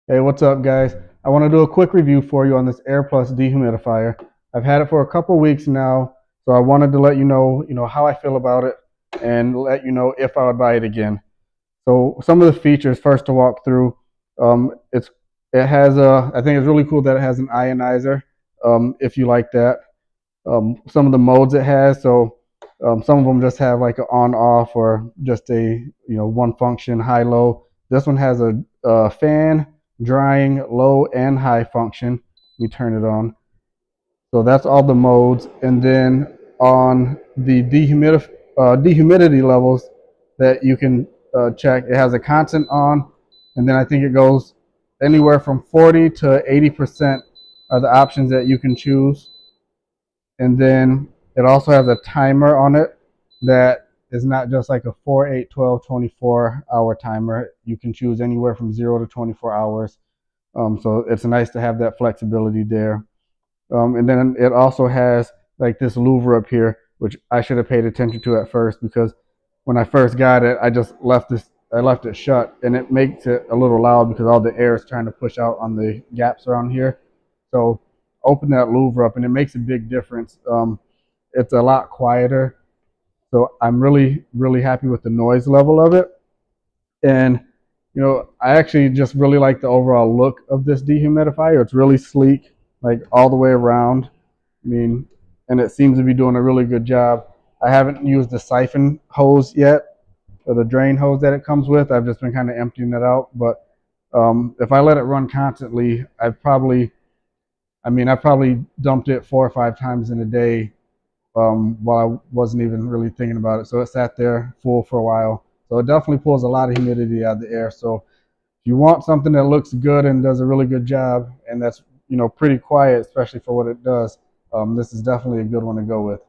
Hey, what's up, guys? I want to do a quick review for you on this Airplus dehumidifier. I've had it for a couple weeks now, so I wanted to let you know how I feel about it and let you know if I would buy it again. So some of the features first to walk through. It's it has a I think it's really cool that it has an ionizer. If you like that, some of the modes it has. So some of them just have like an on off or just a one function high low. This one has a fan, drying, low and high function. We turn it on. So that's all the modes. And then on the dehumidity levels that you can check, it has a constant on, and then I think it goes anywhere from 40 to 80% are the options that you can choose. And then it also has a timer on it that is not just like a 4, 8, 12, 24 hour timer. You can choose anywhere from 0 to 24 hours. So it's nice to have that flexibility there. And then it also has like this louver up here, which I should have paid attention to at first because when I first got it, I left it shut, and it makes it a little loud because all the air is trying to push out on the gaps around here. So open that louver up, and it makes a big difference. It's a lot quieter, so I'm really happy with the noise level of it. And I actually just really like the overall look of this dehumidifier. It's really sleek, like all the way around. I mean, and it seems to be doing a really good job. I haven't used the siphon hose yet, or the drain hose that it comes with. I've just been kind of emptying it out. But if I let it run constantly, I probably dumped it 4 or 5 times in a day while I wasn't even really thinking about it. So it sat there full for a while. So it definitely pulls a lot of humidity out of the air. So if you want something that looks good and does a really good job, and that's pretty quiet, especially for what it does, this is definitely a good one to go with.